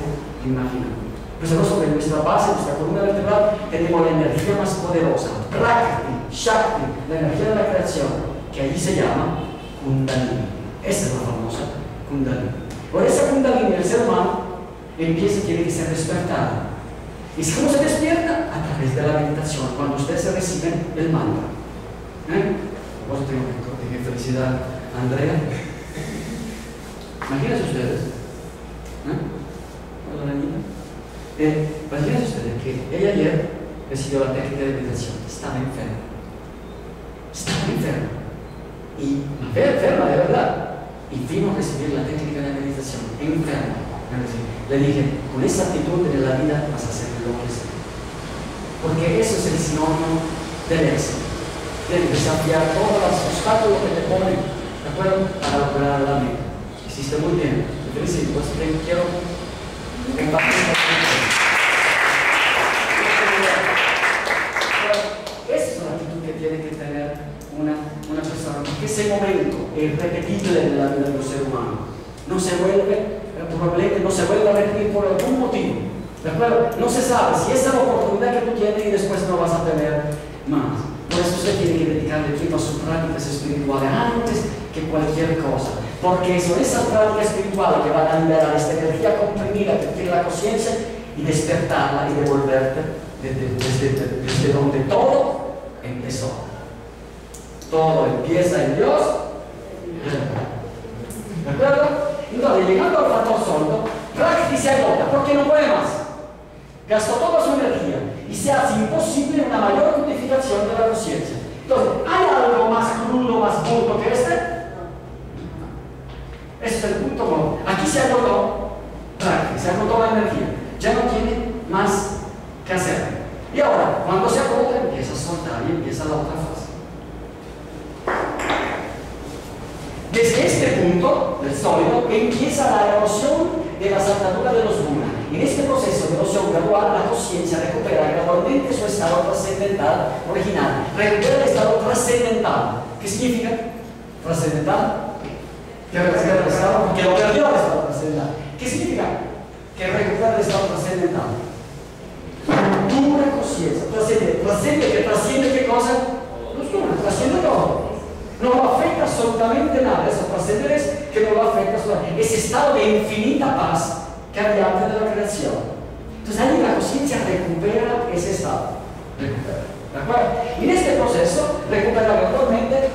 imaginar. Pues nosotros en nuestra base, en nuestra columna vertebral, tenemos la energía más poderosa, Prakriti, Shakti, la energía de la creación, que allí se llama Kundalini. Esa es la famosa Kundalini. Por esa Kundalini el ser humano tiene que ser despertado. ¿Y cómo se despierta? A través de la meditación, cuando ustedes se reciben el mantra. Vos tengo que felicidad, Andrea. Imagínense ustedes. Hola, niña. Imagínense ustedes que ella ayer recibió la técnica de meditación. Estaba enferma. Y enferma de verdad. Y vino a recibir la técnica de meditación. Enferma. Le dije, con esa actitud en la vida vas a ser lo que sea. Porque eso es el sinónimo del éxito. Tienes que desafiar todos los obstáculos que te ponen, ¿de acuerdo?, para lograr la meta. Hiciste muy bien. Te felicito. Pues quiero compartir esa es la actitud que tiene que tener una persona. Porque ese momento es repetible en la vida del ser humano. No se vuelve no se vuelve a repetir por algún motivo, ¿de acuerdo? No se sabe si esa es la oportunidad que tú tienes y después no vas a tener más. Por eso usted tiene que dedicarle tiempo a sus prácticas espirituales antes que cualquier cosa, porque son esas prácticas espirituales que van a liberar esta energía comprimida que tiene la conciencia y despertarla y devolverte desde donde todo empezó. Todo empieza en Dios. ¿De acuerdo? Entonces, llegando al factor sólido, Prakriti se agota porque no puede más. Gastó toda su energía y se hace imposible una mayor codificación de la conciencia. Entonces, ¿hay algo más crudo, más burdo que este? Ese es el punto común. Aquí se agotó Prakriti, se agotó la energía. Ya no tiene más que hacer. Y ahora, cuando se agota, empieza a soltar y empieza la otra fase. Desde este punto del sólido empieza la erosión de las ataduras de los gunas. En este proceso de erosión gradual, la conciencia recupera gradualmente su estado trascendental original. Recupera el estado trascendental. ¿Qué significa? Trascendental. Que recupera el estado, porque lo perdió el estado trascendental. ¿Qué significa? Que recupera el estado trascendental. Pura conciencia. ¿Trasciende qué cosa? Los gunas, trasciende todo. No lo afecta absolutamente nada. Eso trascender es que no lo afecta absolutamente. Ese estado de infinita paz que había antes de la creación. Entonces ahí la conciencia recupera ese estado. Recupera. ¿De acuerdo? Y en este proceso recupera gradualmente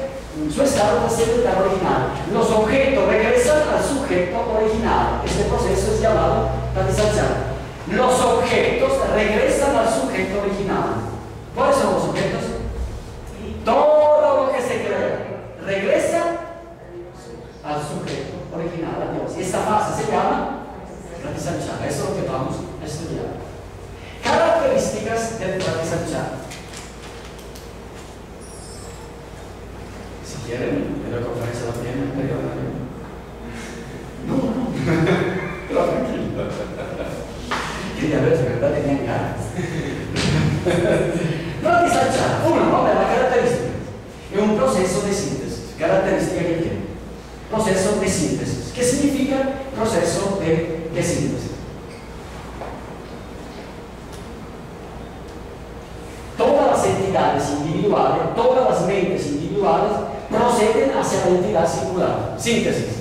su estado de sedimentado original. Los objetos regresan al sujeto original. Este proceso es llamado Ratizanchara. Los objetos regresan al sujeto original. ¿Cuáles son los objetos? Todo lo que se crea regresa al sujeto original, a Dios. Y esta fase se llama Ratizanchara. Eso es lo que vamos a estudiar. Características del Ratizanchara. Si quieren, en la conferencia la tienen, pero no. Pero tranquilo. Quería ver si de verdad tenían ganas. Ratizanchara. Uno, la característica. Es un proceso de síntesis. Característica que tiene. Proceso de síntesis. ¿Qué significa proceso de síntesis? Todas las entidades individuales, todas las mentes individuales proceden hacia la entidad singular. Síntesis.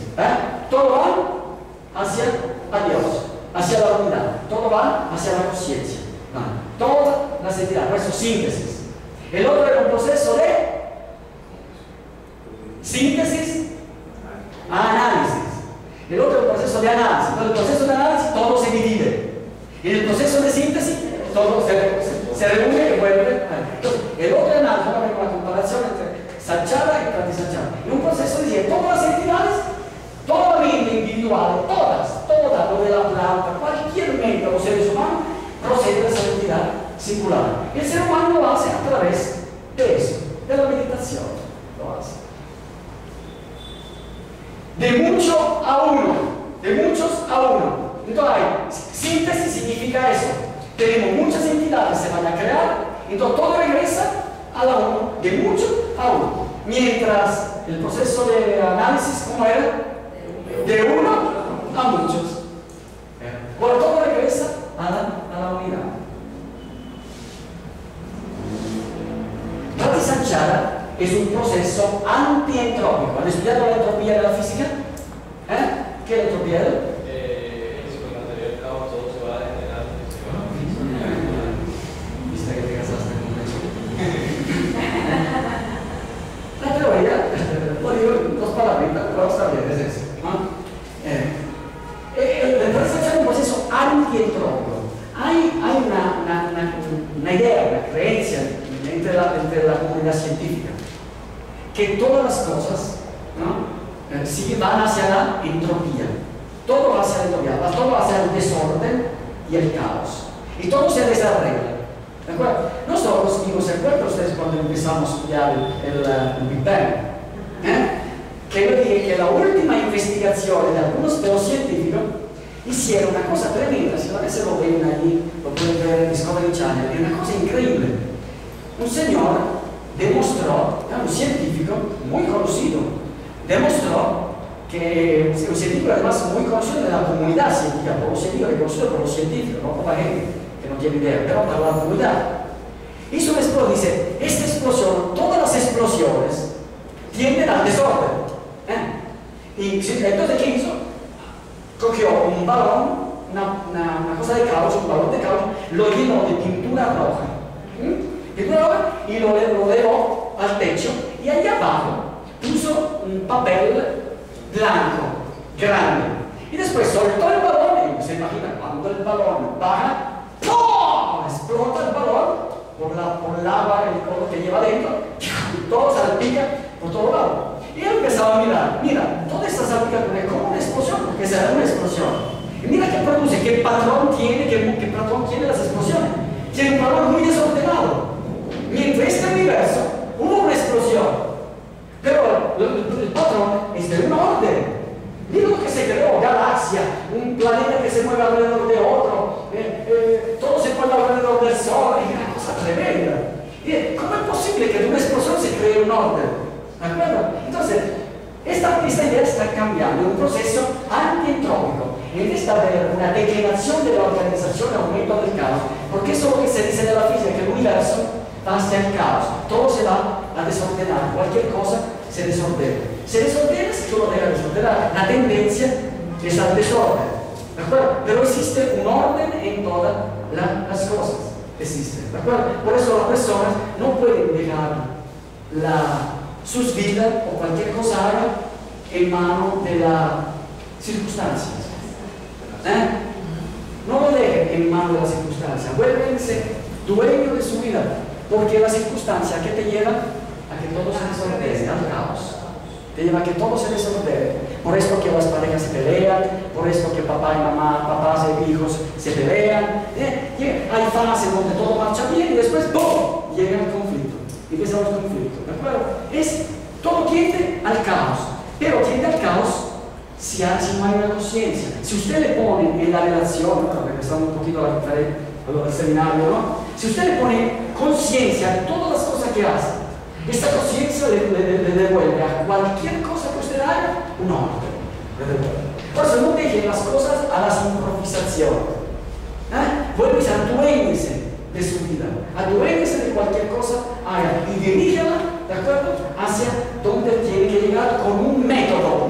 Todo va hacia Dios, hacia la unidad. Todo va hacia la conciencia. Todas las entidades. Por eso, síntesis. El otro es un proceso de síntesis a análisis. El otro es un proceso de análisis. En el proceso de análisis todo se divide. En el proceso de síntesis todo se reúne y vuelve. Entonces, el otro análisis, vamos a ver una comparación entre Sanchara y Ratizanchara. En un proceso de decir, todas las entidades, toda la mente individual, todas, lo de la planta, cualquier mente de los seres humanos, procede de esa entidad singular. El ser humano lo hace a través de eso, de la meditación. Lo hace. De mucho a uno, de muchos a uno. Entonces, síntesis significa eso. Tenemos muchas entidades que se van a crear, entonces todo regresa a la uno, de mucho a uno. Mientras el proceso de análisis, ¿cómo era? De uno a muchos. Bueno, todo regresa a la unidad. Ratizanchara es un proceso antientrópico. ¿Han estudiado la entropía de la física? ¿Qué es la entropía? Todo se va a generar. ¿Viste que te casaste con eso? La teoría, lo digo dos palabritas, pero está bien, es eso. El Ratizanchara es un proceso antientrópico. Hay una idea, una creencia entre la comunidad científica que todas las cosas van hacia la entropía. Todo va hacia la entropía, todo va hacia el desorden y el caos. Y todo se desarregla. ¿De acuerdo? Nosotros, digo, ¿se acuerdan ustedes cuando empezamos a estudiar el Big Bang? Que yo dije que la última investigación de algunos de los científicos hicieron una cosa tremenda. Si a veces lo ven allí, lo pueden ver en Discovery Channel, es una cosa increíble. Un señor demostró, un científico muy conocido, demostró que un científico además muy conocido de la comunidad científica, por los científicos, reconocido por los científicos, no por la gente que no tiene idea, pero para la comunidad. Hizo una explosión, dice, esta explosión, todas las explosiones tienden al desorden. Y entonces, ¿qué hizo? Cogió un balón, una cosa de caos, un balón de caos, lo llenó de pintura roja. Y lo elevó al techo y allá abajo puso un papel blanco, grande. Y después soltó el balón y se imagina cuando el balón baja, ¡pum! Explota el balón por el agua, el color que lleva dentro, y todo salpica por todo lado. Y él empezaba a mirar, mira, toda esta salpicatura es como una explosión, porque será una explosión. Y mira qué produce, qué patrón tiene las explosiones. Tiene un patrón muy desordenado. Mientras este universo hubo una explosión, pero el patrón es de un orden. Mira lo que se creó, galaxia, un planeta que se mueve alrededor de otro, todo se mueve alrededor del Sol, es una cosa tremenda. ¿Cómo es posible que de una explosión se cree un orden? ¿De acuerdo? Entonces, esta idea está cambiando, un proceso antientrópico. En vez de haber una declinación de la organización, aumento del caos, porque eso es lo que se dice de la física, que el universo va hacia el caos, todo se va a desordenar, cualquier cosa se desordena. Se desordena si tú lo dejas desordenar, la tendencia es al desorden, ¿de acuerdo? Pero existe un orden en todas las cosas. existe, ¿de acuerdo? Por eso las personas no pueden dejar sus vidas o cualquier cosa haga en manos de las circunstancias. No lo dejen en manos de las circunstancias, vuélvense dueños de su vida, porque la circunstancia que te lleva a que todo se desordene, al caos. Te lleva a que todo se desordene. Por esto que las parejas se pelean, por esto que papá y mamá, papás y hijos se pelean. Hay fases donde todo marcha bien y después ¡pum! Llega el conflicto. Empiezan los conflictos, ¿de acuerdo? Todo tiende al caos, pero tiende al caos si no hay una conciencia. Si usted le pone en la relación, regresando un poquito al seminario, ¿no? Si usted le pone conciencia de todas las cosas que hace, esta conciencia le devuelve a cualquier cosa que usted haga un orden. Por eso no dejen las cosas a las improvisaciones. Vuelves a aduéñese de su vida, aduéñese de cualquier cosa haga y diríjala, ¿de acuerdo?, hacia donde tiene que llegar con un método.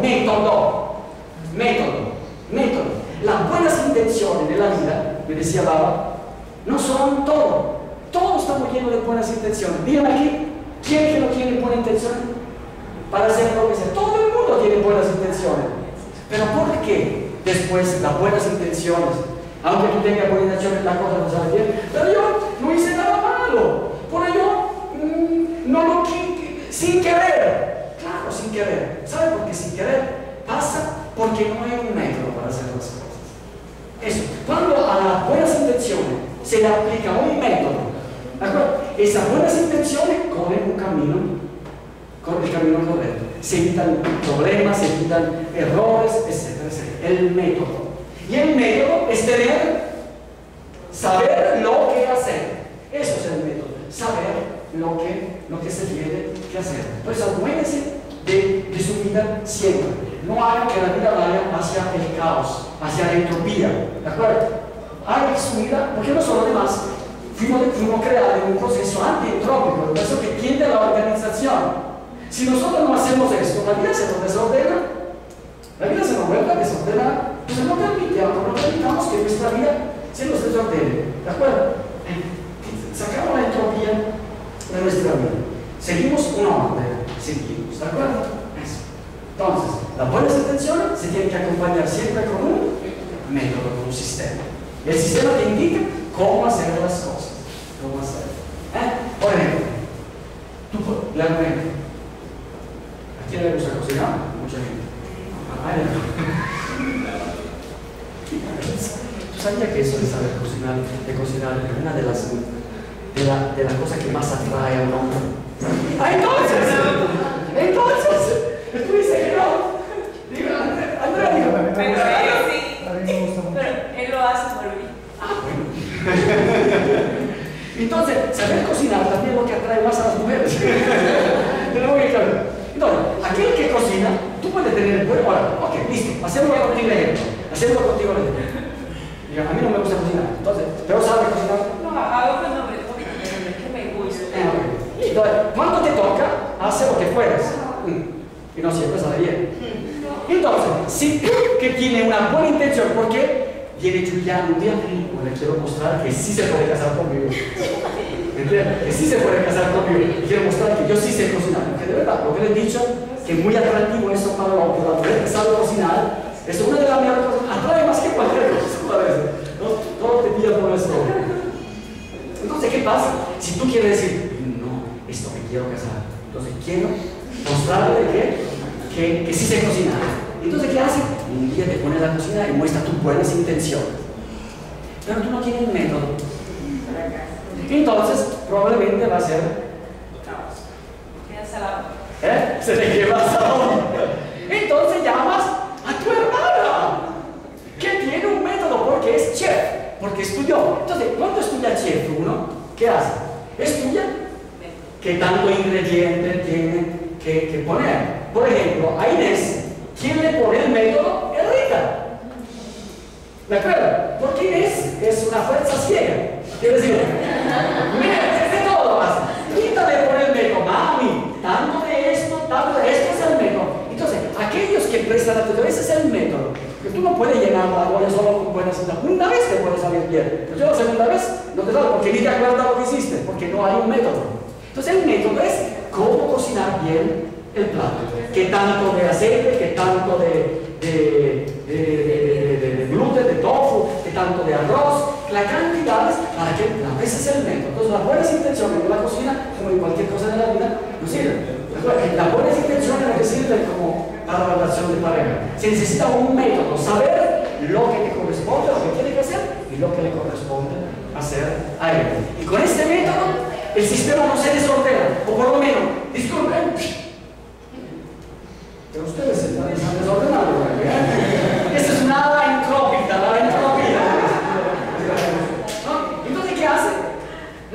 Las buenas intenciones de la vida, me decía Baba, no son todo. Todos estamos llenos de buenas intenciones. Díganme aquí, ¿quién que no tiene buenas intenciones para hacer lo que sea? Todo el mundo tiene buenas intenciones. Pero ¿por qué después las buenas intenciones, aunque tú tengas buenas intenciones, la cosa no sale bien? Pero yo no hice nada malo. Por ello, no lo quise, sin querer. Claro, sin querer. ¿Sabe por qué sin querer? Pasa porque no hay un método para hacer las cosas. Eso. Cuando a las buenas intenciones se le aplica un método, ¿de acuerdo? Esas buenas intenciones corren un camino, corren el camino correcto. Se evitan problemas, se evitan errores, etcétera, etcétera. El método. Y el método es saber lo que hacer. Eso es el método. Saber lo que se tiene que hacer. Entonces, aduéñese de su vida siempre. No haga que la vida vaya hacia el caos, hacia la entropía. ¿De acuerdo? Haga que su vida, porque nosotros además fuimos creados en un proceso antientrópico, por eso que tiende a la organización. Si nosotros no hacemos esto, la vida se nos desordena, la vida se nos vuelve a desordenar, pues no permitamos que nuestra vida se nos desordene. ¿De acuerdo? Sacamos la entropía de nuestra vida. Seguimos una orden, seguimos. ¿De acuerdo? Eso. Entonces, las buenas intenciones se tienen que acompañar siempre con un método, con un sistema. Y el sistema te indica cómo hacer las cosas. ¿Cómo hacer? Por ejemplo, le argumento. ¿A quién le gusta cocinar? Mucha gente. ¿Tú sabías que eso de saber cocinar, es una de las cosas que más atrae a un hombre? Entonces, tú dices que no. Andrea, dígame. Pero él sí. Pero él lo hace por mí. Bueno. Entonces, saber cocinar también es lo que atrae más a las mujeres. Tenemos que saber. Entonces, aquel que cocina, tú puedes tener bueno, ok, listo, hacemos contigo el ejemplo. A mí no me gusta cocinar, entonces, ¿pero sabes cocinar? No, hago cuando me toca, pero no es que me gusta. Okay. Entonces, cuando te toca, hace lo que puedes. Y no siempre sale bien. Entonces, si tú que tienes una buena intención, porque viene Julián un día, le quiero mostrar que sí se puede casar conmigo. ¿Entiendes? Que sí se puede casar conmigo. Y quiero mostrar que yo sí sé cocinar. Porque de verdad, lo que les he dicho, que es muy atractivo eso para la mujer que sabe cocinar, es una de las mejores cosas. Atrae más que cualquier cosa a veces. ¿No? Todo te pilla por eso. Entonces, ¿qué pasa? Si tú quieres decir, no, esto me quiero casar. Entonces, quiero mostrarle que sí sé cocinar. Entonces, ¿qué hace? Un día te pone a la cocina y muestra tus buenas intenciones. Pero tú no tienes método. Entonces, probablemente va a ser caos. Se te queda salado. Entonces llamas a tu hermana, que tiene un método porque es chef, porque estudió. Entonces, cuando estudia chef uno, ¿qué hace? Estudia qué tanto ingrediente tiene que poner. Por ejemplo, a Inés, ¿quién le pone el método? Es Rita. ¿De acuerdo? Porque Inés es una fuerza ciega. Quiere decir, mira, de todo más. Rita le pone el método, mami, tanto de esto es el método. Entonces, aquellos que prestan atención, ese es el método. Porque tú no puedes llenar la olla solo con buenas intenciones. Una vez te puede salir bien, pero la segunda vez no te sale porque ni te acuerdas lo que hiciste, porque no hay un método. Entonces el método es cómo cocinar bien el plato. ¿Qué tanto de aceite? ¿Qué tanto de gluten, de tofu? ¿Qué tanto de arroz? La cantidad es para que ese es el método. Entonces las buenas intenciones en la cocina, como en cualquier cosa de la vida, no sirven. Las buenas intenciones no te sirven como para la relación de pareja. Se necesita un método, saber lo que te corresponde, lo que tiene que hacer y lo que le corresponde hacer a él. Y con este método el sistema no se desordena, o por lo menos, disculpen, pero ustedes se están desordenando. Esta es una entrópica, la entropía. ¿No? Entonces, ¿qué hace?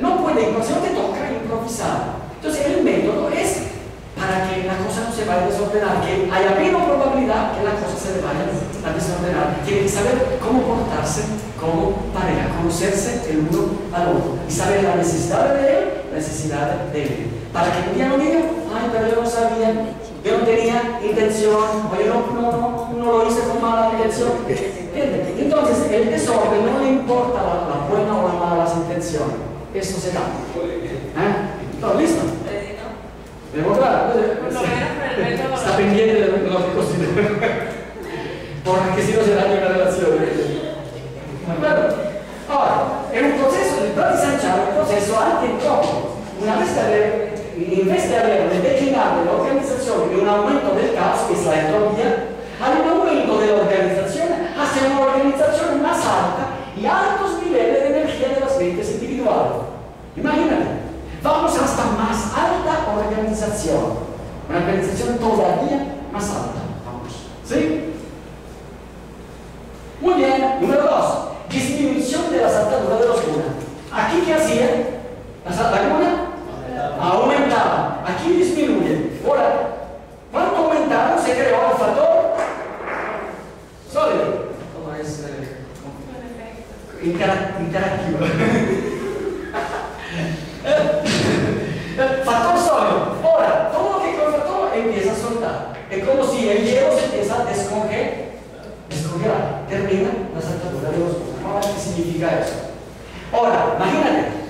No puede, si no te toca improvisar. Entonces, el método es para que la cosa no se vaya a desordenar, que haya menos probabilidad que la cosa se le vaya a desordenar. Tiene que saber cómo portarse como pareja, conocerse el uno al otro y saber la necesidad de él, la necesidad de él. Para que un día no diga, ay, pero yo no sabía, yo no tenía intención, o yo no lo hice con mala intención. ¿Entiendes? Entonces, el desorden no le importa la buena o la mala intención. Eso se da. ¿Todo listo? ¿Debo hablar? Está pendiente de lo que considero. Porque si no se daña la relación. Bueno, ahora, en un proceso de Bratislava, un proceso antientrópico, en vez de haber un declinar de la organización y un aumento del caos, que es la entropía, hay un aumento de la organización hacia una organización más alta y altos niveles de energía de las mentes individuales. Imagínate. Vamos hasta más alta organización. Una organización todavía más alta. Vamos. ¿Sí? Muy bien. Número 2. Disminución de la saltadura de los curas. ¿Aquí qué hacía? ¿La cuna? Aumentaba. Aquí disminuye. Ahora, ¿cuánto aumentaron? Se creó el factor sólido. ¿Cómo es? Interactivo. Factor sólido. Ahora, todo lo que con factor empieza a soltar. Es como si el hielo se empieza a descongelar. Termina la saltadura de los curas. ¿Qué significa eso? Ahora, imagínate.